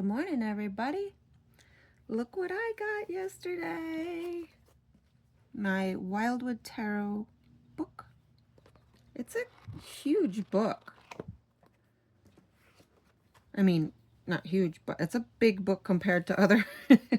Good morning, everybody. Look what I got yesterday. My Wildwood Tarot book. It's a huge book. I mean, not huge, but it's a big book compared to other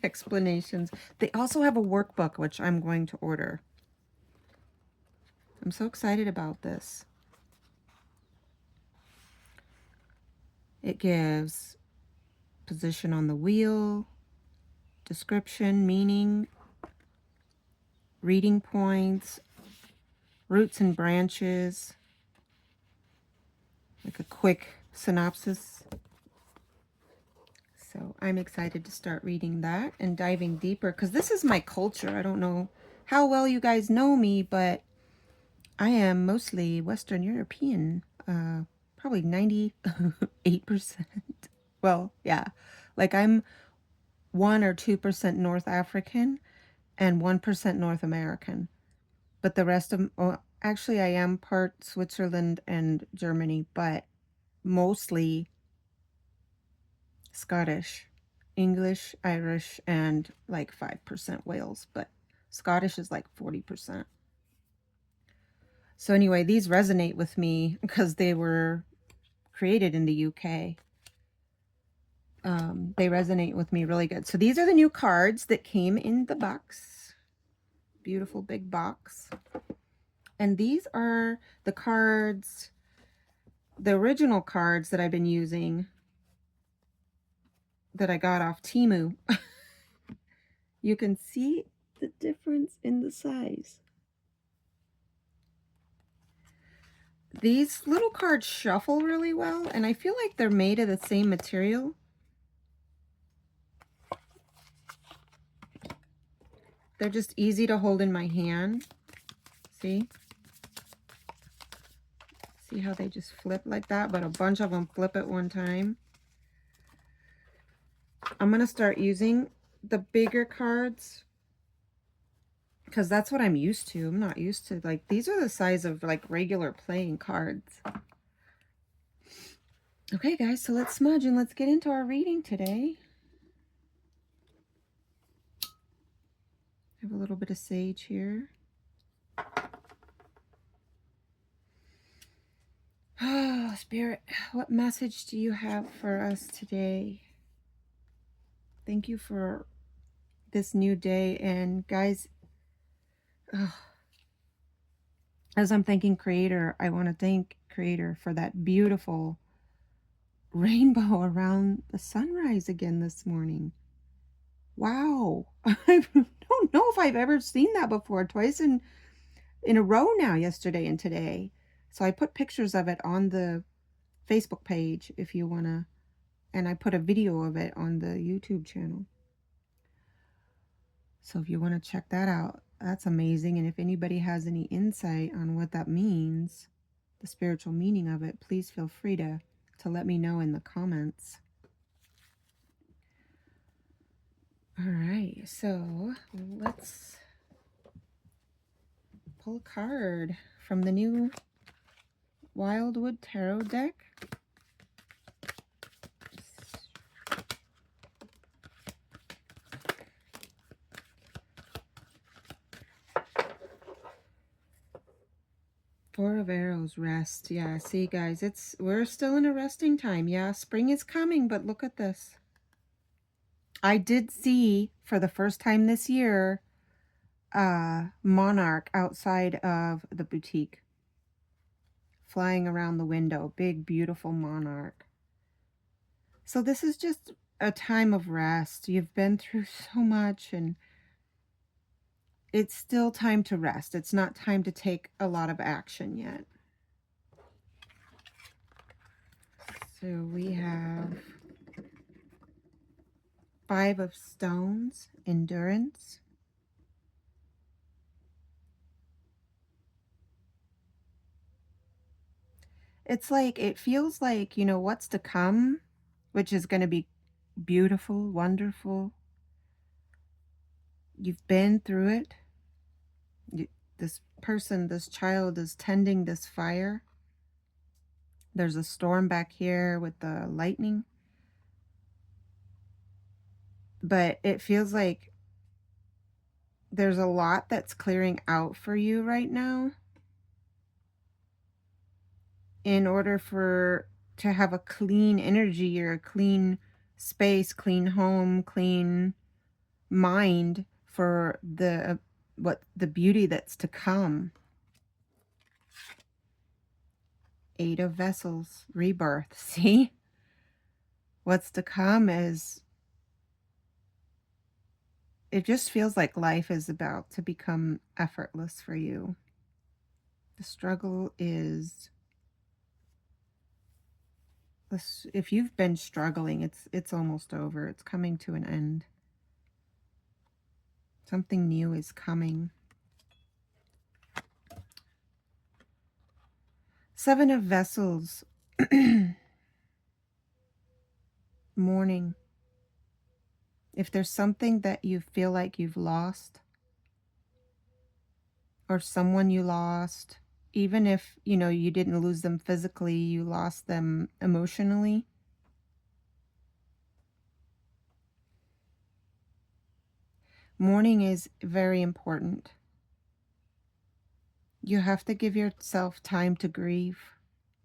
explanations. They also have a workbook, which I'm going to order. I'm so excited about this. It gives position on the wheel, description, meaning, reading points, roots and branches, like a quick synopsis. So I'm excited to start reading that and diving deeper, because this is my culture. I don't know how well you guys know me, but I am mostly Western European, probably 98%. Well, yeah, like I'm 1 or 2% North African and 1% North American. But the rest of, well, actually I am part Switzerland and Germany, but mostly Scottish, English, Irish, and like 5% Wales, but Scottish is like 40%. So anyway, these resonate with me because they were created in the UK. They resonate with me really good. So these are the new cards that came in the box. Beautiful big box. And these are the cards, the original cards that I've been using that I got off Temu. You can see the difference in the size. These little cards shuffle really well, and I feel like they're made of the same material. They're just easy to hold in my hand. See? See how they just flip like that, but a bunch of them flip at one time. I'm going to start using the bigger cards because that's what I'm used to. I'm not used to, like, these are the size of like regular playing cards. Okay, guys, so let's smudge and let's get into our reading today. I have a little bit of sage here. Oh, Spirit, what message do you have for us today? Thank you for this new day. And guys, as I'm thanking Creator, I want to thank Creator for that beautiful rainbow around the sunrise again this morning. Wow. I don't know if I've ever seen that before. Twice in a row now, yesterday and today. So I put pictures of it on the Facebook page if you want to, and I put a video of it on the YouTube channel. So if you want to check that out, that's amazing. And if anybody has any insight on what that means, the spiritual meaning of it, please feel free to let me know in the comments. All right, so let's pull a card from the new Wildwood Tarot deck. Four of Arrows, rest. Yeah, see guys, we're still in a resting time. Yeah, spring is coming, but look at this. I did see for the first time this year monarch outside of the boutique, flying around the window. Big, beautiful monarch. So this is just a time of rest. You've been through so much, and it's still time to rest. It's not time to take a lot of action yet. So we have Five of Stones, endurance. It's like, it feels like, you know, what's to come, which is going to be beautiful, wonderful. You've been through it. This person, this child is tending this fire. There's a storm back here with the lightning. but it feels like there's a lot that's clearing out for you right now in order for to have a clean energy or a clean space, clean home, clean mind for the what the beauty that's to come. Eight of Vessels, rebirth. See? What's to come is, it just feels like life is about to become effortless for you. The struggle is, if you've been struggling, it's almost over. It's coming to an end. Something new is coming. Seven of Vessels. Mourning. If there's something that you feel like you've lost, or someone you lost, even if, you didn't lose them physically, you lost them emotionally. Mourning is very important. You have to give yourself time to grieve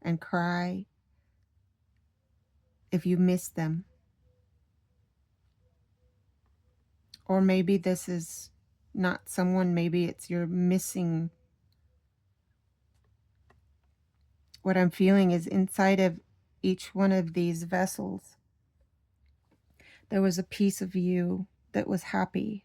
and cry if you miss them. Or maybe this is not someone, maybe it's you're missing. What I'm feeling is inside of each one of these vessels, there was a piece of you that was happy.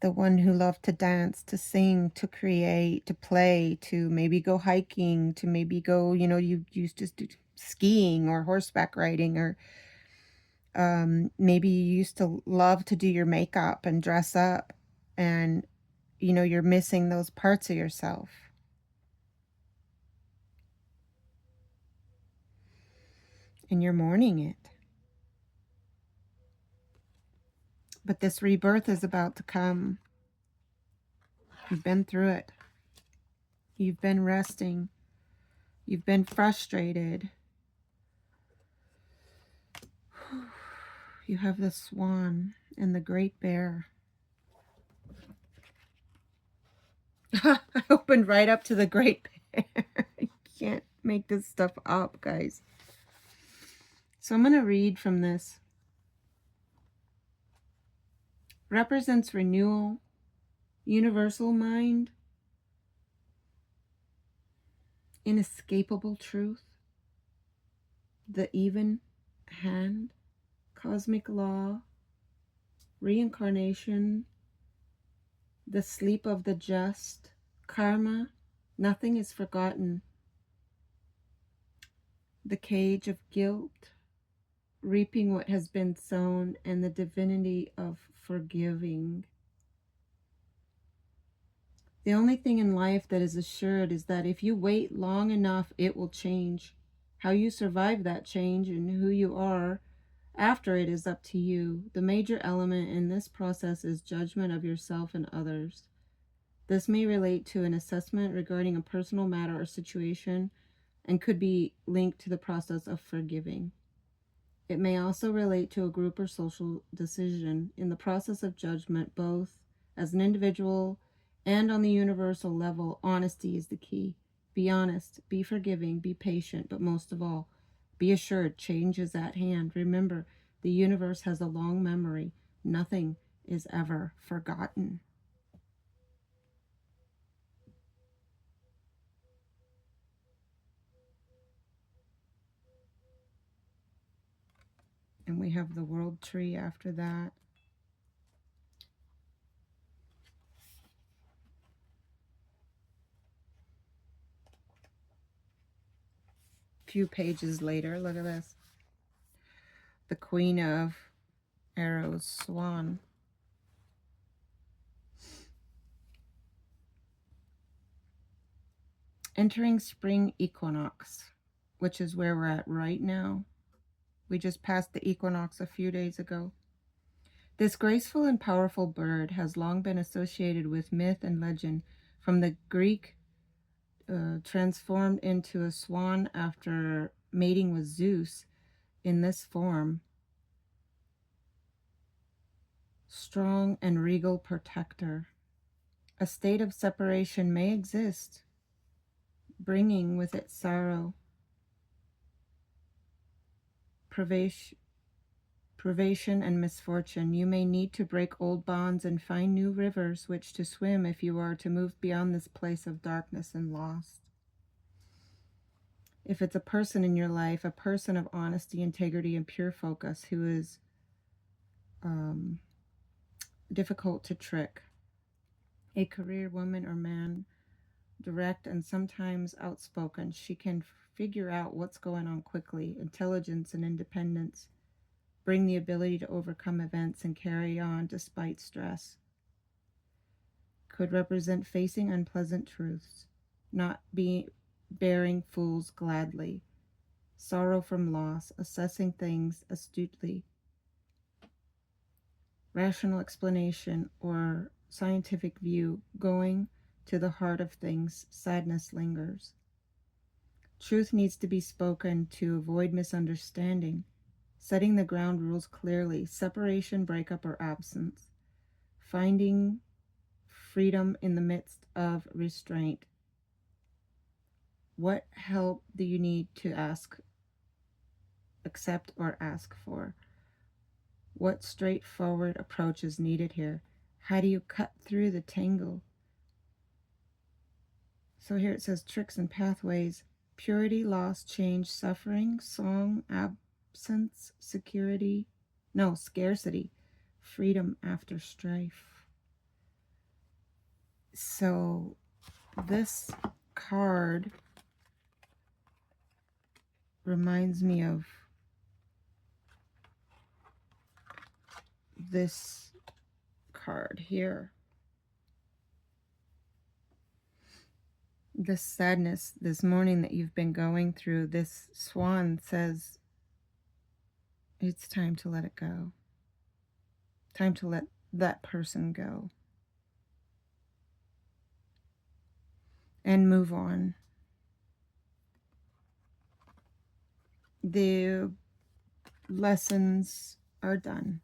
The one who loved to dance, to sing, to create, to play, to maybe go hiking, to maybe go, you used to do skiing or horseback riding, or maybe you used to love to do your makeup and dress up, and, you're missing those parts of yourself. And you're mourning it. But this rebirth is about to come. You've been through it. You've been resting. You've been frustrated. You have the Swan and the Great Bear. I opened right up to the Great Bear. I can't make this stuff up, guys. So I'm going to read from this. Represents renewal, universal mind, inescapable truth, the even hand, cosmic law, reincarnation, the sleep of the just, karma, nothing is forgotten, the cage of guilt, reaping what has been sown, and the divinity of forgiving. The only thing in life that is assured is that if you wait long enough, it will change. How you survive that change and who you are after it is up to you. The major element in this process is judgment of yourself and others. This may relate to an assessment regarding a personal matter or situation and could be linked to the process of forgiving. It may also relate to a group or social decision. In the process of judgment, both as an individual and on the universal level, honesty is the key. Be honest, be forgiving, be patient, but most of all, be assured change is at hand. Remember, the universe has a long memory. Nothing is ever forgotten. And we have the World Tree after that. A few pages later, look at this. The Queen of Arrows, Swan. Entering spring equinox, which is where we're at right now. We just passed the equinox a few days ago. This graceful and powerful bird has long been associated with myth and legend, from the Greek transformed into a swan after mating with Zeus in this form. strong and regal protector. A state of separation may exist, bringing with it sorrow, privation, and misfortune. You may need to break old bonds and find new rivers which to swim if you are to move beyond this place of darkness and loss. If it's a person in your life, a person of honesty, integrity, and pure focus who is difficult to trick, a career woman or man, direct and sometimes outspoken, she can figure out what's going on quickly. Intelligence and independence bring the ability to overcome events and carry on despite stress. Could represent facing unpleasant truths, not bearing fools gladly, sorrow from loss, assessing things astutely, rational explanation or scientific view, going to the heart of things, sadness lingers. Truth needs to be spoken to avoid misunderstanding, setting the ground rules clearly, separation, breakup, or absence, finding freedom in the midst of restraint. What help do you need to accept, or ask for? What straightforward approach is needed here? How do you cut through the tangle? So here it says tricks and pathways, purity, loss, change, suffering, song, absence, scarcity, freedom after strife. So this card reminds me of this card here. This sadness this morning that you've been going through, this swan says it's time to let it go. Time to let that person go. And move on. The lessons are done.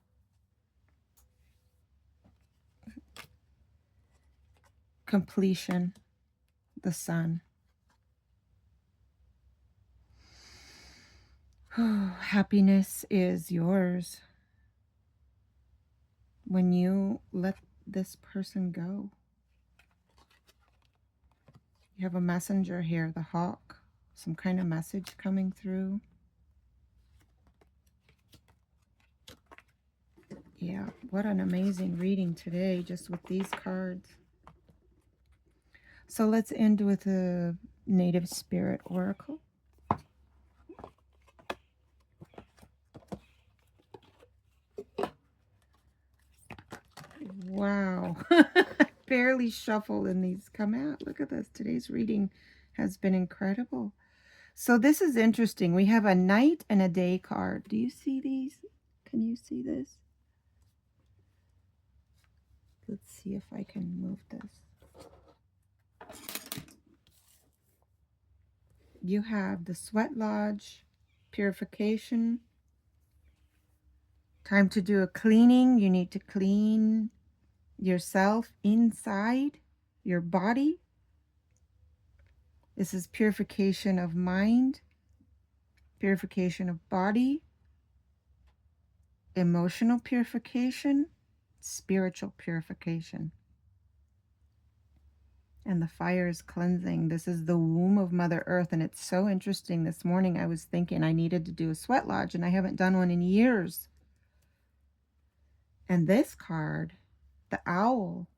Completion, the sun. Happiness is yours when you let this person go. You have a messenger here, the hawk, some kind of message coming through. Yeah, what an amazing reading today, just with these cards. So let's end with a Native Spirit Oracle. Wow. Barely shuffled and these come out. Look at this. Today's reading has been incredible. So this is interesting. We have a night and a day card. Do you see these? Can you see this? Let's see if I can move this. You have the Sweat Lodge, purification. Time to do a cleaning. You need to clean yourself inside your body. This is purification of mind, purification of body, emotional purification, spiritual purification. And the fire is cleansing. This is the womb of Mother Earth. And it's so interesting. This morning I was thinking I needed to do a sweat lodge, and I haven't done one in years. And this card, the owl.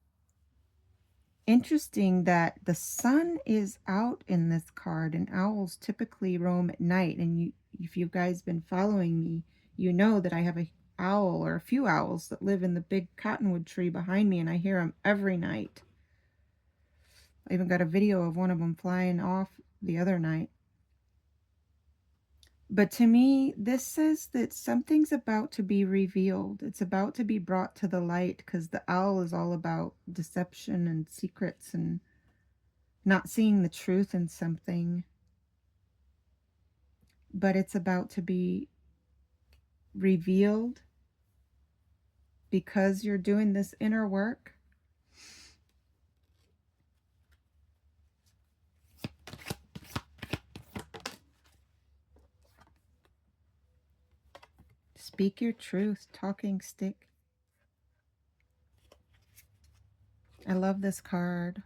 Interesting that the sun is out in this card, and owls typically roam at night. And if you guys been following me, you know that I have an owl, or a few owls, that live in the big cottonwood tree behind me, and I hear them every night. I even got a video of one of them flying off the other night. But to me, this says that something's about to be revealed. It's about to be brought to the light, because the owl is all about deception and secrets and not seeing the truth in something. But it's about to be revealed. because you're doing this inner work, speak your truth, talking stick. I love this card.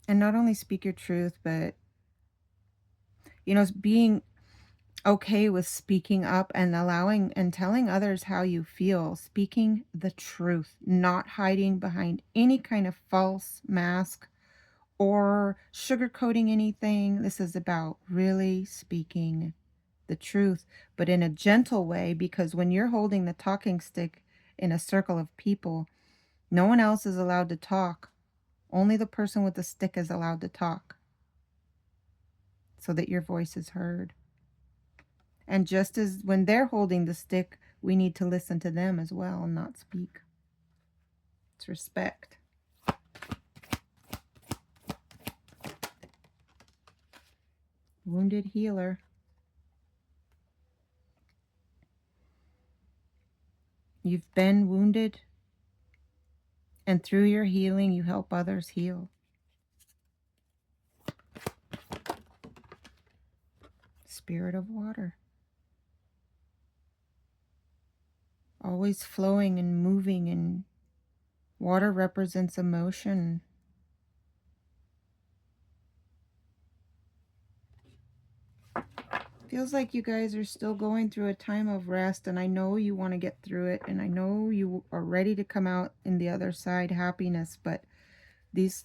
And not only speak your truth, but, you know, being okay with speaking up and allowing and telling others how you feel, speaking the truth, not hiding behind any kind of false mask or sugarcoating anything. This is about really speaking the truth, but in a gentle way, because when you're holding the talking stick in a circle of people, no one else is allowed to talk. Only the person with the stick is allowed to talk so that your voice is heard. And just as when they're holding the stick, we need to listen to them as well and not speak. It's respect. Wounded healer. You've been wounded, and through your healing, you help others heal. Spirit of water. Always flowing and moving, and water represents emotion. Feels like you guys are still going through a time of rest, and I know you want to get through it, and I know you are ready to come out in the other side happiness, but this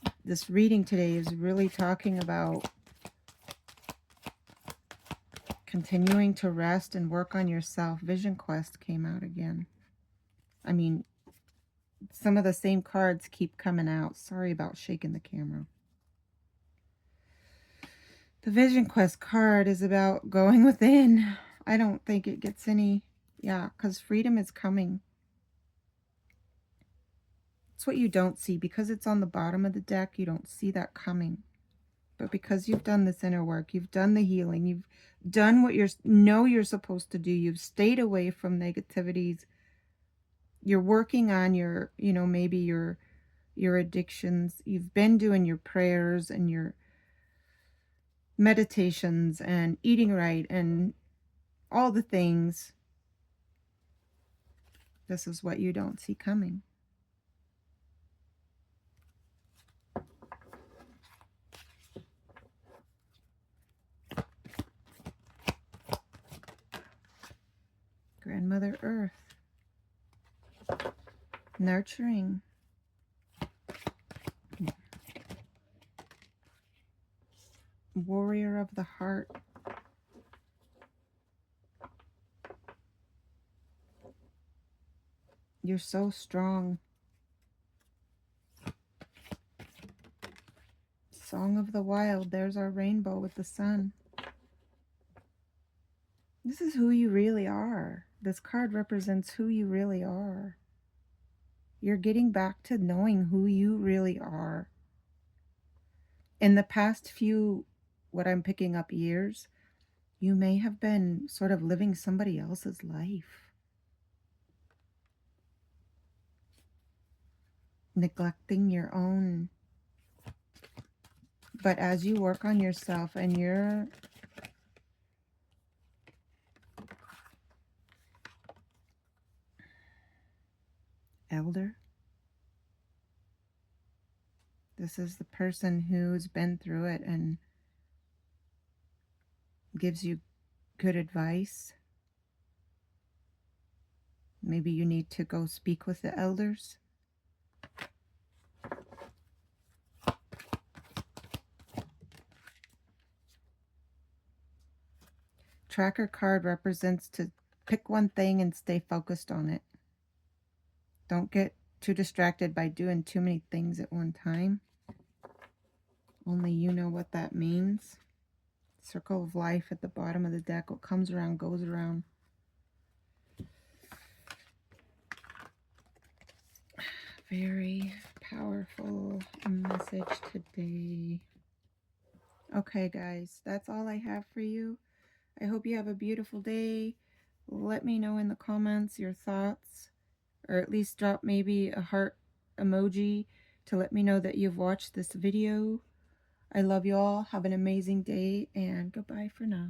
reading today is really talking about continuing to rest and work on yourself. Vision Quest came out again. I mean, some of the same cards keep coming out. Sorry about shaking the camera. The Vision Quest card is about going within. I don't think it gets any, yeah, because freedom is coming. It's what you don't see. Because it's on the bottom of the deck, you don't see that coming. But because you've done this inner work, you've done the healing, you've done what you're supposed to do, you've stayed away from negativities, you're working on your, you know, maybe your addictions, you've been doing your prayers and your meditations and eating right and all the things. This is what you don't see coming. Grandmother Earth. Nurturing. Warrior of the heart. You're so strong. Song of the Wild. There's our rainbow with the sun. This is who you really are. This card represents who you really are. You're getting back to knowing who you really are. In the past few, what I'm picking up, years, you may have been sort of living somebody else's life. Neglecting your own. But as you work on yourself and your elder, this is the person who's been through it and gives you good advice. Maybe you need to go speak with the elders. Tracker card represents to pick one thing and stay focused on it. Don't get too distracted by doing too many things at one time. Only you know what that means. Circle of life at the bottom of the deck. What comes around goes around. Very powerful message today. Okay, guys, that's all I have for you. I hope you have a beautiful day. Let me know in the comments your thoughts, or at least drop maybe a heart emoji to let me know that you've watched this video. I love you all. Have an amazing day, and goodbye for now.